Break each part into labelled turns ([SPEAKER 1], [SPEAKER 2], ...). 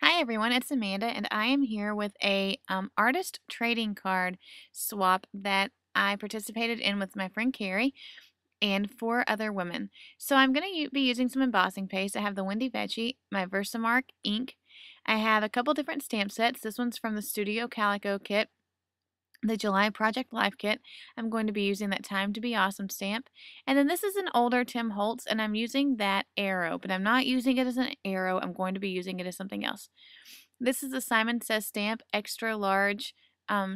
[SPEAKER 1] Hi everyone, it's Amanda, and I am here with a artist trading card swap that I participated in with my friend Carrie and four other women. So I'm going to be using some embossing paste. I have the Wendy Veggie, my Versamark ink. I have a couple different stamp sets. This one's from the Studio Calico kit, the July Project Life kit. I'm going to be using that Time to Be Awesome stamp. And then this is an older Tim Holtz, and I'm using that arrow, but I'm not using it as an arrow. I'm going to be using it as something else. This is a Simon Says Stamp extra large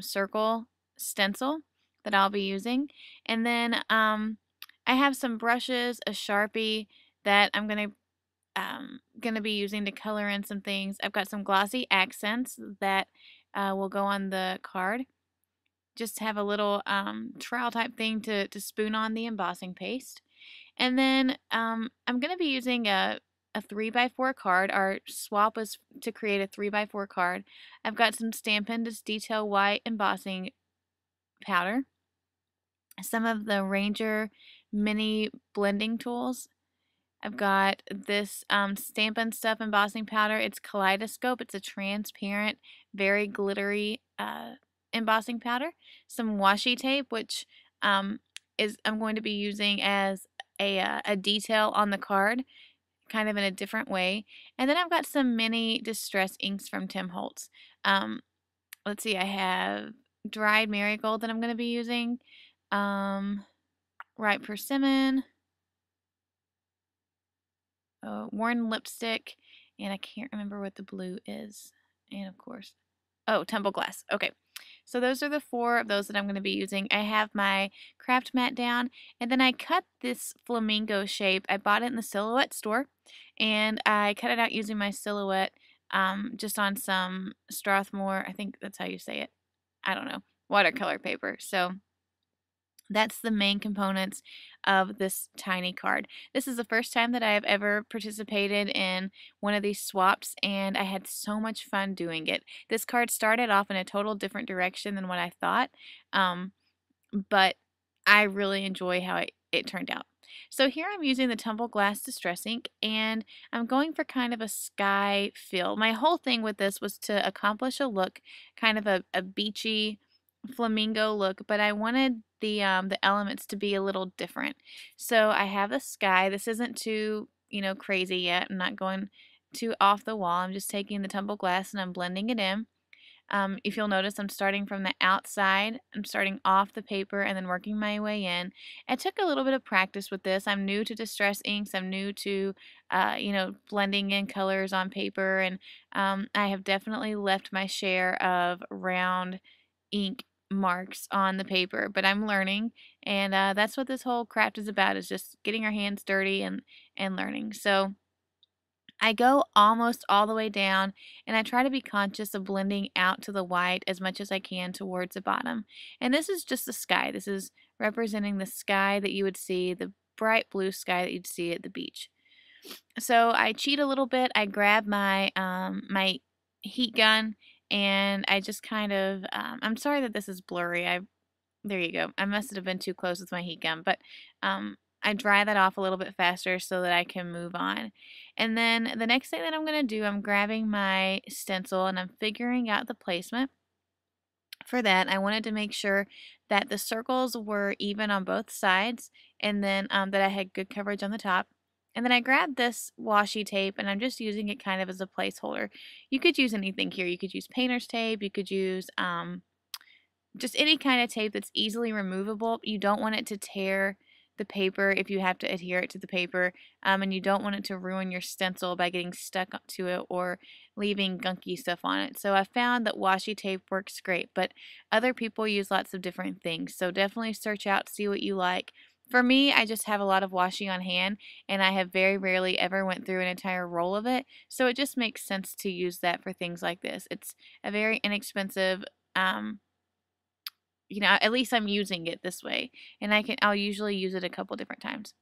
[SPEAKER 1] circle stencil that I'll be using. And then I have some brushes, a Sharpie that I'm gonna be using to color in some things. I've got some glossy accents that will go on the card. Just have a little trowel type thing to spoon on the embossing paste. And then I'm going to be using a 3x4 card. Our swap was to create a 3x4 card. I've got some Stampin' Detail White embossing powder, some of the Ranger mini blending tools. I've got this Stampin' Stuff embossing powder. It's Kaleidoscope. It's a transparent, very glittery embossing powder. Some washi tape, which I'm going to be using as a detail on the card, kind of in a different way. And then I've got some mini distress inks from Tim Holtz. Let's see, I have dried marigold that I'm going to be using, ripe persimmon, worn lipstick, and I can't remember what the blue is. And of course, oh, tumble glass. Okay. So those are the four of those that I'm going to be using. I have my craft mat down, and then I cut this flamingo shape. I bought it in the Silhouette store, and I cut it out using my Silhouette just on some Strathmore, I think that's how you say it, I don't know, watercolor paper. So that's the main components of this tiny card. This is the first time that I have ever participated in one of these swaps, and I had so much fun doing it. This card started off in a total different direction than what I thought, but I really enjoy how it turned out. So here I'm using the Tumble Glass Distress Ink, and I'm going for kind of a sky feel. My whole thing with this was to accomplish a look, kind of a beachy flamingo look, but I wanted the elements to be a little different. So I have the sky. This isn't too, crazy yet. I'm not going too off the wall. I'm just taking the tumble glass and I'm blending it in. If you'll notice, I'm starting from the outside. I'm starting off the paper and then working my way in. I took a little bit of practice with this. I'm new to distress inks. I'm new to, blending in colors on paper, and I have definitely left my share of round ink marks on the paper, but I'm learning, and that's what this whole craft is about, is just getting our hands dirty and learning. So I go almost all the way down, and I try to be conscious of blending out to the white as much as I can towards the bottom. And this is just the sky. This is representing the sky that you would see, the bright blue sky that you'd see at the beach. So I cheat a little bit. I grab my heat gun, and I just kind of I'm sorry that this is blurry. There you go. I must have been too close with my heat gun, but I dry that off a little bit faster so that I can move on. And then the next thing that I'm going to do, I'm grabbing my stencil and I'm figuring out the placement. For that, I wanted to make sure that the circles were even on both sides, and then that I had good coverage on the top. And then I grabbed this washi tape, and I'm just using it kind of as a placeholder. You could use anything here. You could use painter's tape. You could use just any kind of tape that's easily removable. You don't want it to tear the paper if you have to adhere it to the paper, and you don't want it to ruin your stencil by getting stuck to it or leaving gunky stuff on it. So I found that washi tape works great, but other people use lots of different things. So definitely search out, see what you like. For me, I just have a lot of washi on hand, and I have very rarely ever went through an entire roll of it, so it just makes sense to use that for things like this. It's a very inexpensive, at least I'm using it this way, and I'll usually use it a couple different times.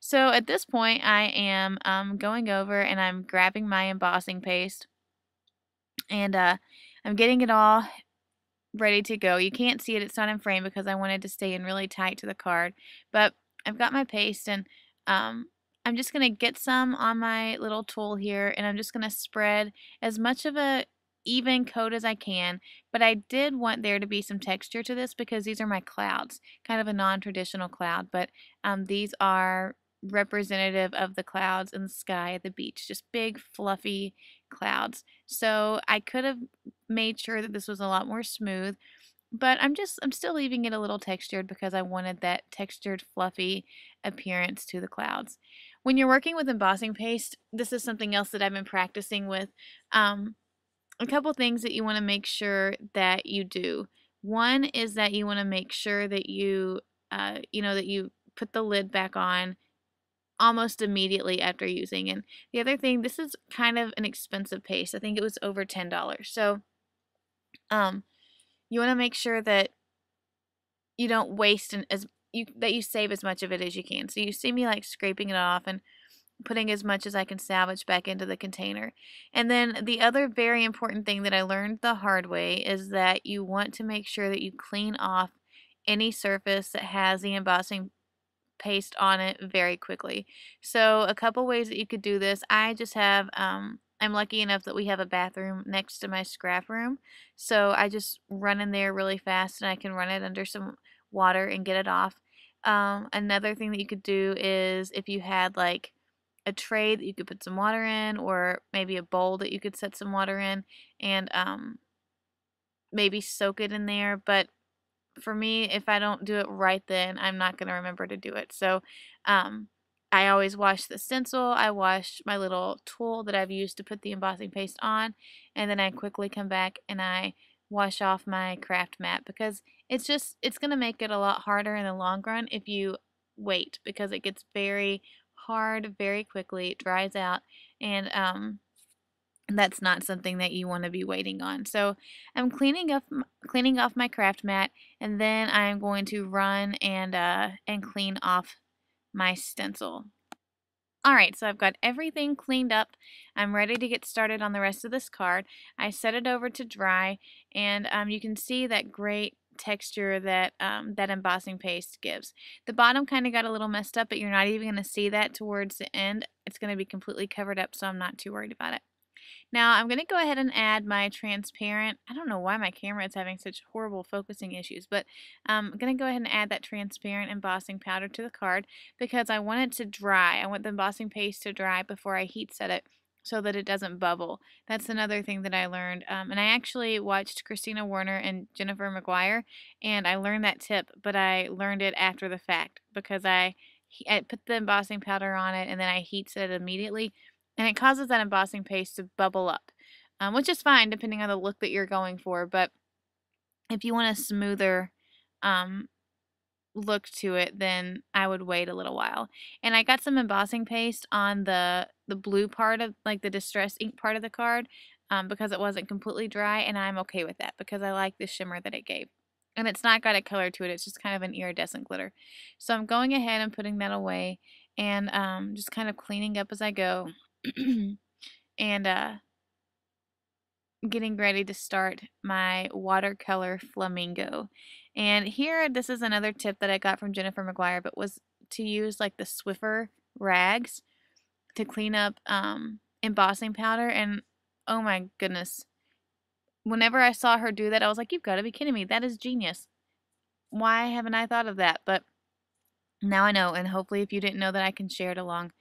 [SPEAKER 1] So at this point, I am going over and I'm grabbing my embossing paste, and I'm getting it all ready to go. You can't see it, it's not in frame because I wanted to stay in really tight to the card, but I've got my paste, and I'm just going to get some on my little tool here, and I'm just going to spread as much of a even coat as I can, but I did want there to be some texture to this because these are my clouds, kind of a non-traditional cloud, but these are representative of the clouds in the sky at the beach, just big fluffy clouds. So I could have made sure that this was a lot more smooth, but I'm still leaving it a little textured because I wanted that textured fluffy appearance to the clouds. When you're working with embossing paste, this is something else that I've been practicing with. Um, a couple things that you want to make sure that you do. One is that you want to make sure that that you put the lid back on almost immediately after using it. The other thing, this is kind of an expensive paste. I think it was over $10. So um, you want to make sure that you don't waste that you save as much of it as you can. So you see me like scraping it off and putting as much as I can salvage back into the container. And then the other very important thing that I learned the hard way is that you want to make sure that you clean off any surface that has the embossing paste on it very quickly. So a couple ways that you could do this. I just have I'm lucky enough that we have a bathroom next to my scrap room. So I just run in there really fast and I can run it under some water and get it off. Another thing that you could do is if you had like a tray that you could put some water in, or maybe a bowl that you could set some water in and maybe soak it in there. But for me, if I don't do it right then, I'm not going to remember to do it. So um, I always wash the stencil. I wash my little tool that I've used to put the embossing paste on, and then I quickly come back and I wash off my craft mat because it's going to make it a lot harder in the long run if you wait, because it gets very hard very quickly. It dries out, and that's not something that you want to be waiting on. So I'm cleaning off my craft mat, and then I'm going to run and clean off my stencil. Alright, so I've got everything cleaned up. I'm ready to get started on the rest of this card. I set it over to dry, and you can see that great texture that that embossing paste gives. The bottom kind of got a little messed up, but you're not even going to see that towards the end. It's going to be completely covered up, so I'm not too worried about it. Now I'm going to go ahead and add my transparent. I don't know why my camera is having such horrible focusing issues, but I'm going to go ahead and add that transparent embossing powder to the card because I want it to dry. I want the embossing paste to dry before I heat set it so that it doesn't bubble. That's another thing that I learned. And I actually watched Christina Warner and Jennifer McGuire, and I learned that tip, but I learned it after the fact because I put the embossing powder on it and then I heat set it immediately, and it causes that embossing paste to bubble up, which is fine depending on the look that you're going for. But if you want a smoother um, look to it, then I would wait a little while. And I got some embossing paste on the blue part of, like, the distress ink part of the card because it wasn't completely dry, and I'm okay with that because I like the shimmer that it gave. And it's not got a color to it, it's just kind of an iridescent glitter. So I'm going ahead and putting that away and just kind of cleaning up as I go. And getting ready to start my watercolor flamingo. And here, this is another tip that I got from Jennifer McGuire, but was to use like the Swiffer rags to clean up embossing powder. And oh my goodness, whenever I saw her do that, I was like, you've got to be kidding me. That is genius. Why haven't I thought of that? But now I know, and hopefully if you didn't know that, I can share it along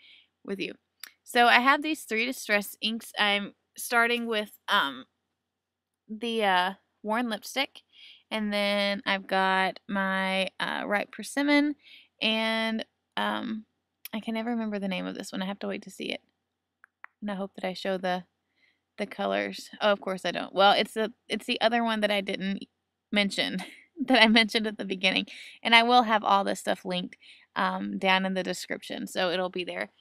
[SPEAKER 1] with you. So I have these 3 distress inks. I'm starting with the worn lipstick, and then I've got my Ripe Persimmon, and I can never remember the name of this one. I have to wait to see it, and I hope that I show the colors. Oh, of course I don't. Well, it's the other one that I didn't mention that I mentioned at the beginning, and I will have all this stuff linked down in the description, so it'll be there.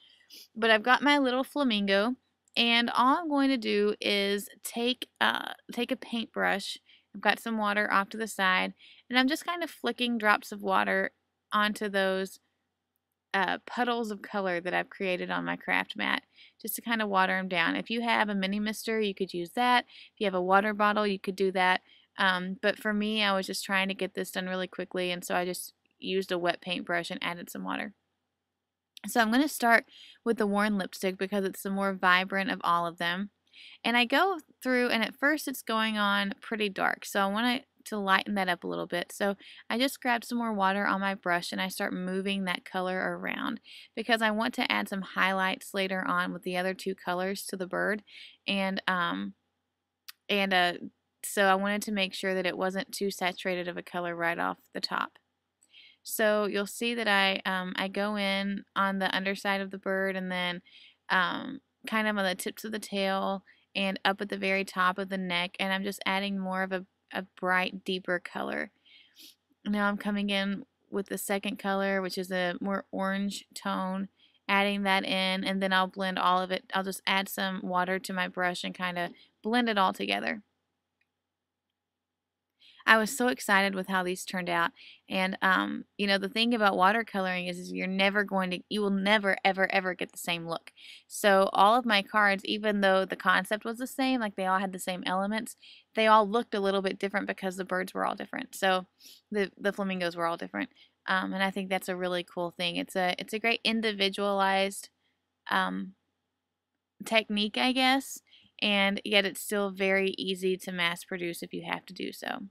[SPEAKER 1] But I've got my little flamingo, and all I'm going to do is take a paintbrush. I've got some water off to the side, and I'm just kind of flicking drops of water onto those puddles of color that I've created on my craft mat, just to kind of water them down. If you have a mini mister, you could use that. If you have a water bottle, you could do that. But for me, I was just trying to get this done really quickly, and so I just used a wet paintbrush and added some water. So I'm going to start with the worn lipstick because it's the more vibrant of all of them. And I go through, and at first it's going on pretty dark, so I want to lighten that up a little bit. So I just grab some more water on my brush and I start moving that color around because I want to add some highlights later on with the other two colors to the bird. And and uh, so I wanted to make sure that it wasn't too saturated of a color right off the top. So you'll see that I go in on the underside of the bird, and then kind of on the tips of the tail and up at the very top of the neck, and I'm just adding more of a bright, deeper color. Now I'm coming in with the second color, which is a more orange tone, adding that in, and then I'll blend all of it. I'll just add some water to my brush and kind of blend it all together. I was so excited with how these turned out. And, you know, the thing about watercoloring is you will never, ever, ever get the same look. So all of my cards, even though the concept was the same, like they all had the same elements, they all looked a little bit different because the birds were all different. So the flamingos were all different. And I think that's a really cool thing. It's a great individualized um, technique, I guess, and yet it's still very easy to mass produce if you have to do so.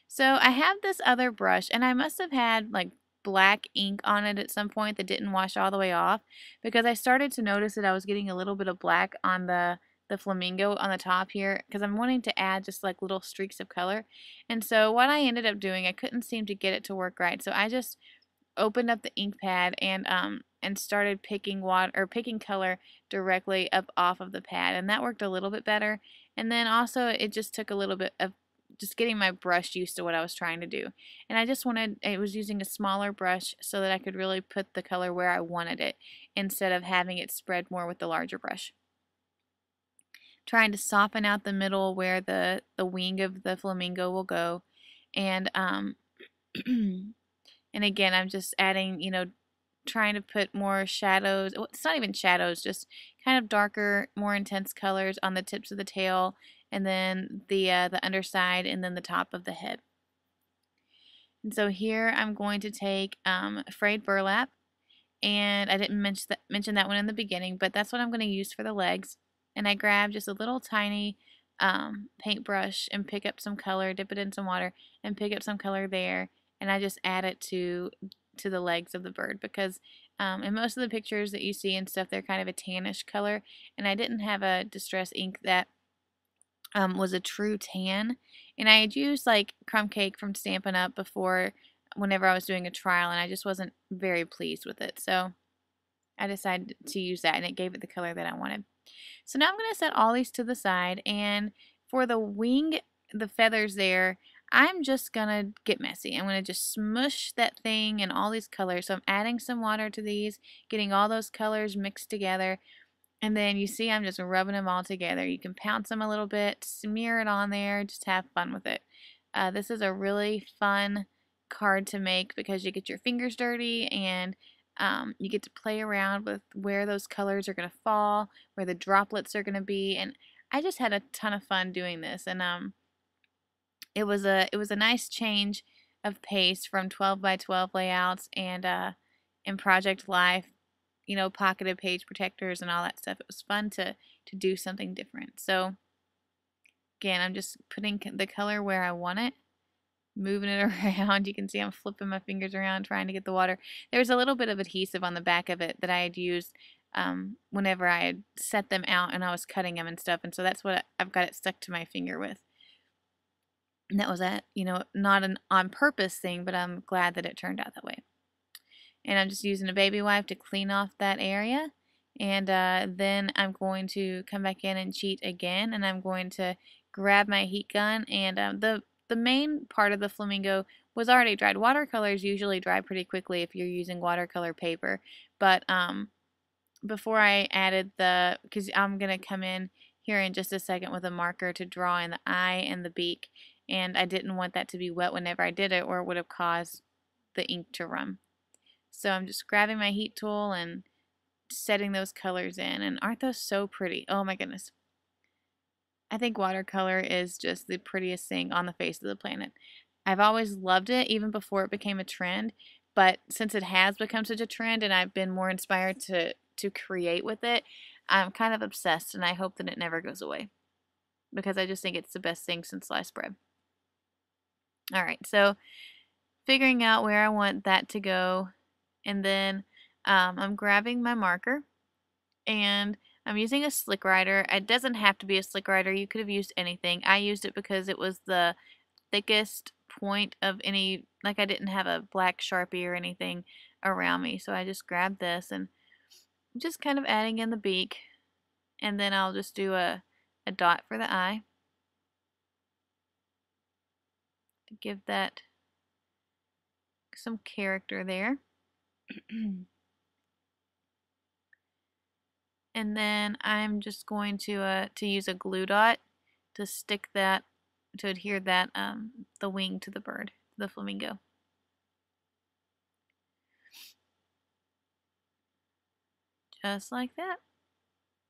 [SPEAKER 1] So I have this other brush, and I must have had like black ink on it at some point that didn't wash all the way off because I started to notice that I was getting a little bit of black on the flamingo on the top here because I'm wanting to add just like little streaks of color. And so what I ended up doing, I couldn't seem to get it to work right. So I just opened up the ink pad and started picking water or picking color directly up off of the pad, and that worked a little bit better. And then also it just took a little bit of just getting my brush used to what I was trying to do. And I was using a smaller brush so that I could really put the color where I wanted it instead of having it spread more with the larger brush. Trying to soften out the middle where the wing of the flamingo will go. And and again, I'm just adding, you know, trying to put more shadows. Well, it's not even shadows, just kind of darker, more intense colors on the tips of the tail, and then the underside, and then the top of the head. And so here I'm going to take frayed burlap, and I didn't mention that one in the beginning, but that's what I'm going to use for the legs. And I grab just a little tiny paintbrush and pick up some color, dip it in some water, and pick up some color there, and I just add it to the legs of the bird because in most of the pictures that you see and stuff, they're kind of a tannish color, and I didn't have a distress ink that was a true tan, and I had used like crumb cake from Stampin' Up before whenever I was doing a trial, and I just wasn't very pleased with it, so I decided to use that, and it gave it the color that I wanted. So now I'm going to set all these to the side, and for the wing, the feathers there, I'm just going to get messy. I'm going to just smush that thing in all these colors. So I'm adding some water to these, getting all those colors mixed together, and then you see I'm just rubbing them all together. You can pounce them a little bit, smear it on there, just have fun with it. This is a really fun card to make because you get your fingers dirty and you get to play around with where those colors are going to fall, where the droplets are going to be, and I just had a ton of fun doing this. And it was a nice change of pace from 12 by 12 layouts and in Project Life, you know, pocketed page protectors and all that stuff. It was fun to do something different. So again, I'm just putting the color where I want it, moving it around. You can see I'm flipping my fingers around trying to get the water. There's a little bit of adhesive on the back of it that I had used whenever I had set them out and I was cutting them and stuff, and so that's what I've got it stuck to my finger with. And that was you know, not an on purpose thing, but I'm glad that it turned out that way. And I'm just using a baby wipe to clean off that area. And then I'm going to come back in and cheat again, and I'm going to grab my heat gun. And the main part of the flamingo was already dried. Watercolors usually dry pretty quickly if you're using watercolor paper, but before I added because I'm going to come in here in just a second with a marker to draw in the eye and the beak, and I didn't want that to be wet whenever I did it or it would have caused the ink to run. So I'm just grabbing my heat tool and setting those colors in, and aren't those so pretty? Oh my goodness. I think watercolor is just the prettiest thing on the face of the planet. I've always loved it, even before it became a trend. But since it has become such a trend and I've been more inspired to create with it, I'm kind of obsessed, and I hope that it never goes away because I just think it's the best thing since sliced bread. All right, so figuring out where I want that to go, and then I'm grabbing my marker and I'm using a slick writer. It doesn't have to be a slick writer. You could have used anything. I used it because it was the thickest point of any, like I didn't have a black Sharpie or anything around me. So I just grabbed this and just kind of adding in the beak, and then I'll just do a dot for the eye to give that some character there. And then I'm just going to use a glue dot to stick that, to adhere that the wing to the bird, the flamingo. Just like that.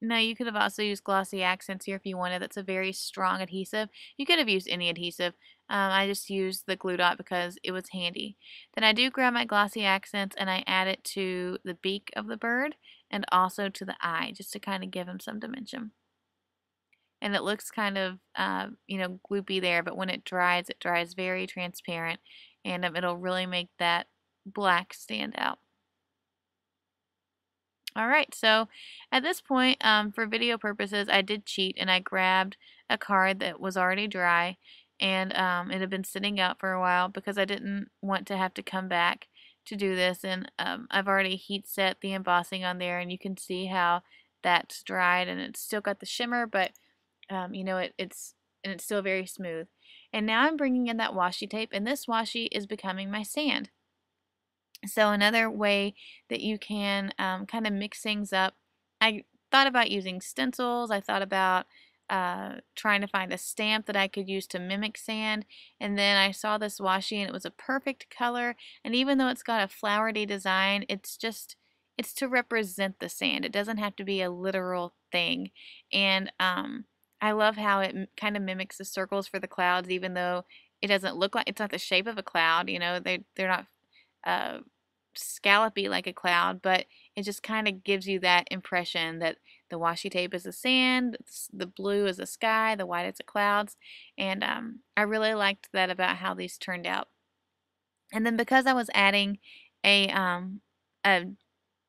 [SPEAKER 1] Now you could have also used glossy accents here if you wanted. That's a very strong adhesive. You could have used any adhesive. I just used the glue dot because it was handy. Then I do grab my glossy accents and I add it to the beak of the bird and also to the eye, just to kind of give him some dimension. And it looks kind of, gloopy there, but when it dries very transparent, and it'll really make that black stand out. All right, so at this point, for video purposes, I did cheat and I grabbed a card that was already dry, and it had been sitting out for a while because I didn't want to have to come back to do this. And I've already heat set the embossing on there, and you can see how that's dried, and it's still got the shimmer, but it's still very smooth. And now I'm bringing in that washi tape, and this washi is becoming my sand. So another way that you can kind of mix things up, I thought about using stencils. I thought about trying to find a stamp that I could use to mimic sand, and then I saw this washi and it was a perfect color, and even though it's got a flowery design, it's to represent the sand. It doesn't have to be a literal thing. And I love how it kind of mimics the circles for the clouds, even though it doesn't look like, it's not the shape of a cloud, they're not uh, scallopy like a cloud, but it just kind of gives you that impression that the washi tape is the sand, the blue is the sky, the white is the clouds, and I really liked that about how these turned out. And then because I was adding a um, a,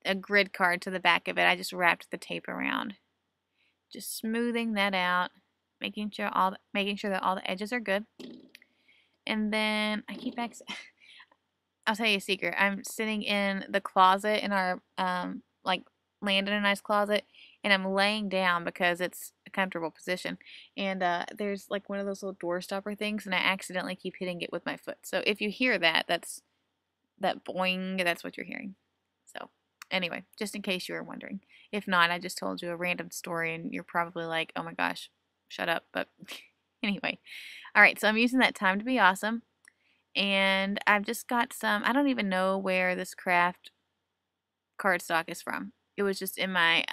[SPEAKER 1] a grid card to the back of it, I just wrapped the tape around, just smoothing that out, making sure that all the edges are good. And then I keep I'll tell you a secret. I'm sitting in the closet in our like land in a nice closet, and I'm laying down because it's a comfortable position. And there's like one of those little door stopper things, and I accidentally keep hitting it with my foot. So if you hear that, that's that boing. That's what you're hearing. So anyway, just in case you were wondering. If not, I just told you a random story, and you're probably like, "Oh my gosh, shut up." But anyway, all right. So I'm using that time to be awesome. And I've just got some, I don't even know where this craft cardstock is from. It was just in my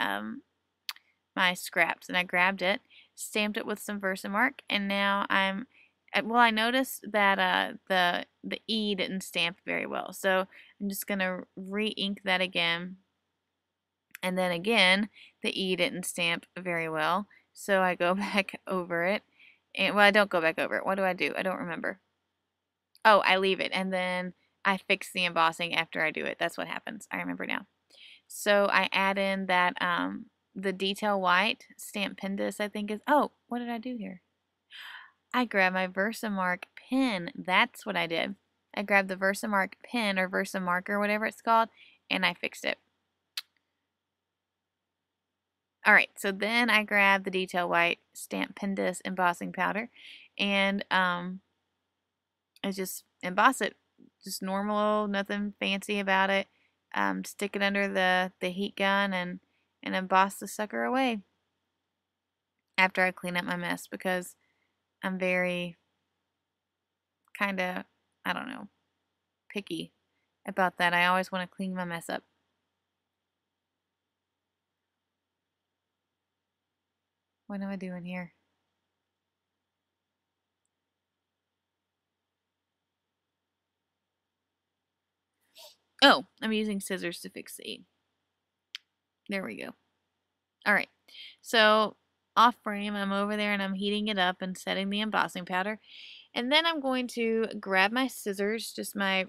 [SPEAKER 1] scraps, and I grabbed it, stamped it with some Versamark, and now I noticed that the E didn't stamp very well, so I'm just gonna re-ink that again, and then again the E didn't stamp very well, so I go back over it, and well, I don't go back over it. What do? I don't remember. Oh, I leave it, and then I fix the embossing after I do it. That's what happens. I remember now. So I add in that the detail white stamp pendus, I think is. Oh, what did I do here? I grabbed my Versamark pen. That's what I did. I grabbed the Versamark pen or Versamark or whatever it's called, and I fixed it. All right, so then I grabbed the detail white stamp pendus embossing powder, and I just emboss it, just normal, nothing fancy about it. Stick it under the heat gun and emboss the sucker away after I clean up my mess, because I'm very kind of, I don't know, picky about that. I always want to clean my mess up. What am I doing here? Oh, I'm using scissors to fix the E. There we go. All right. So off frame, I'm over there and I'm heating it up and setting the embossing powder. And then I'm going to grab my scissors, just my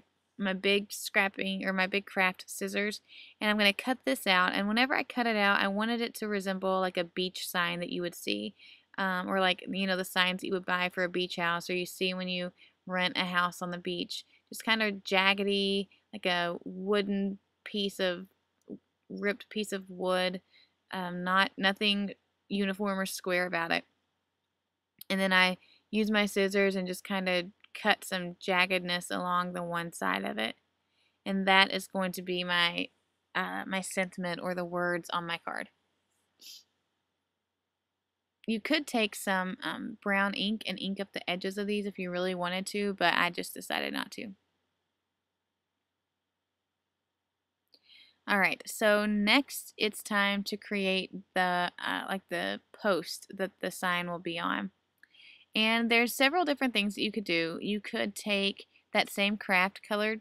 [SPEAKER 1] big scrapping or my big craft scissors, and I'm going to cut this out. And whenever I cut it out, I wanted it to resemble like a beach sign that you would see, or like, you know, the signs that you would buy for a beach house, or you see when you rent a house on the beach. Just kind of jaggedy, like a wooden piece of ripped piece of wood, nothing uniform or square about it. And then I use my scissors and just kind of cut some jaggedness along the one side of it. And that is going to be my my sentiment or the words on my card. You could take some brown ink and ink up the edges of these if you really wanted to, but I just decided not to. All right, so next it's time to create the like the post that the sign will be on. And there's several different things that you could do. You could take that same craft colored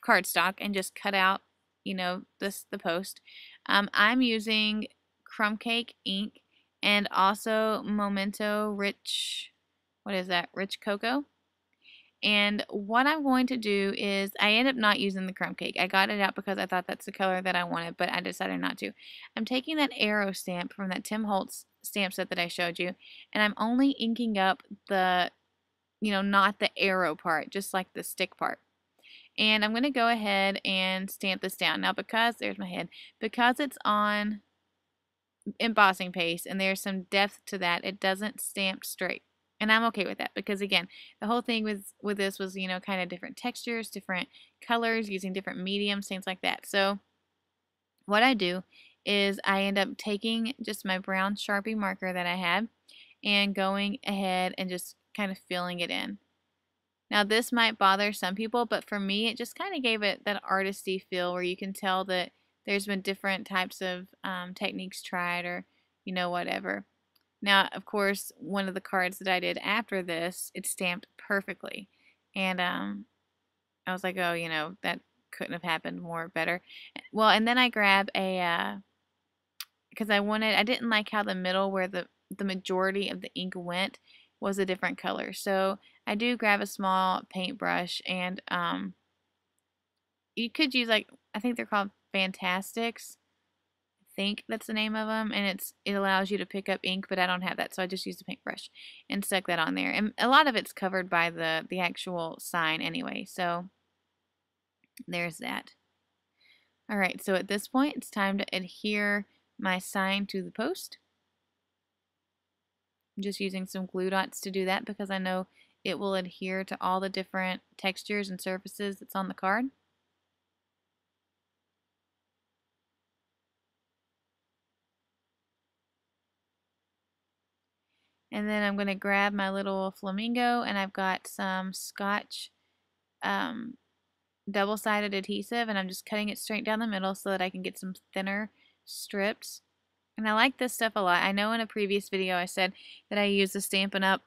[SPEAKER 1] cardstock and just cut out, you know, the post. I'm using crumb cake ink and also Memento Rich, what is that? Rich Cocoa. And what I'm going to do is, I end up not using the crumb cake. I got it out because I thought that's the color that I wanted, but I decided not to. I'm taking that arrow stamp from that Tim Holtz stamp set that I showed you, and I'm only inking up the, you know, not the arrow part, just like the stick part. And I'm going to go ahead and stamp this down. Now because, there's my head, because it's on embossing paste and there's some depth to that, it doesn't stamp straight. And I'm okay with that because, again, the whole thing with this was, you know, kind of different textures, different colors, using different mediums, things like that. So what I do is I end up taking just my brown Sharpie marker that I had and going ahead and just kind of filling it in. Now this might bother some people, but for me it just kind of gave it that artisty feel where you can tell that there's been different types of techniques tried, or, you know, whatever. Now, of course, one of the cards that I did after this, it stamped perfectly. And I was like, oh, you know, that couldn't have happened more better. Well, and then I grab a, because I didn't like how the middle where the majority of the ink went was a different color. So I do grab a small paintbrush, and you could use, like, I think they're called Fantastics. Think that's the name of them, and it allows you to pick up ink, but I don't have that, so I just used a paintbrush and stuck that on there. And a lot of it's covered by the actual sign anyway, so there's that. All right, so at this point it's time to adhere my sign to the post. I'm just using some glue dots to do that because I know it will adhere to all the different textures and surfaces that's on the card. And then I'm going to grab my little flamingo, and I've got some Scotch double-sided adhesive, and I'm just cutting it straight down the middle so that I can get some thinner strips. And I like this stuff a lot. I know in a previous video I said that I use the Stampin' Up!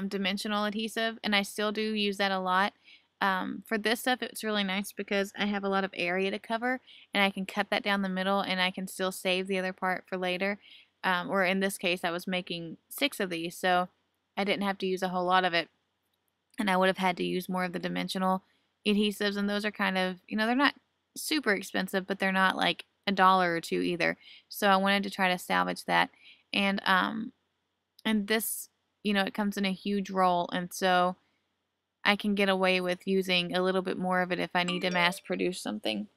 [SPEAKER 1] Dimensional adhesive, and I still do use that a lot. For this stuff, it's really nice because I have a lot of area to cover, and I can cut that down the middle, and I can still save the other part for later. Or in this case, I was making 6 of these, so I didn't have to use a whole lot of it, and I would have had to use more of the dimensional adhesives, and those are kind of, you know, they're not super expensive, but they're not like $1 or $2 either. So I wanted to try to salvage that, and this, you know, it comes in a huge roll, and so I can get away with using a little bit more of it if I need to mass produce something.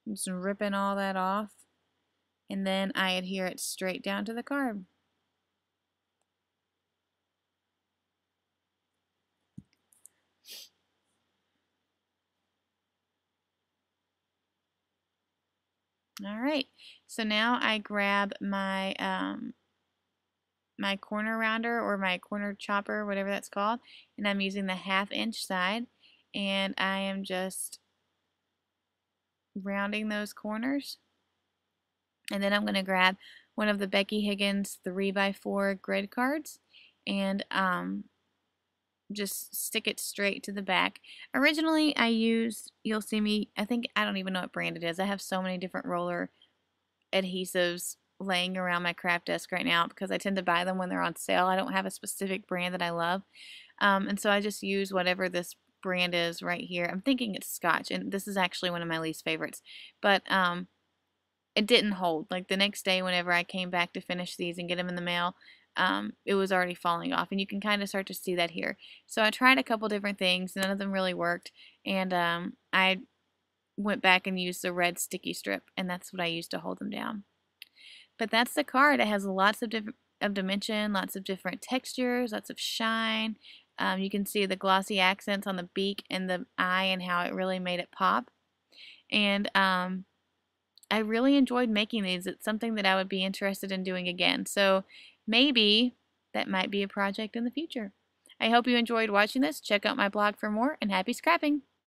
[SPEAKER 1] I'm just ripping all that off, and then I adhere it straight down to the card. All right, so now I grab my my corner rounder or my corner chopper, whatever that's called, and I'm using the 1/2 inch side, and I am just rounding those corners. And then I'm going to grab one of the Becky Higgins 3x4 grid cards and just stick it straight to the back. Originally I used, you'll see me, I don't even know what brand it is. I have so many different roller adhesives laying around my craft desk right now because I tend to buy them when they're on sale. I don't have a specific brand that I love. And so I just use whatever this brand is right here. I'm thinking it's Scotch, and this is actually one of my least favorites. But it didn't hold. Like the next day whenever I came back to finish these and get them in the mail, it was already falling off, and you can kind of start to see that here. So I tried a couple different things. None of them really worked, and I went back and used the red sticky strip, and that's what I used to hold them down. But that's the card. It has lots of different dimension, lots of different textures, lots of shine. You can see the glossy accents on the beak and the eye and how it really made it pop. And I really enjoyed making these. It's something that I would be interested in doing again. So maybe that might be a project in the future. I hope you enjoyed watching this. Check out my blog for more, and happy scrapping!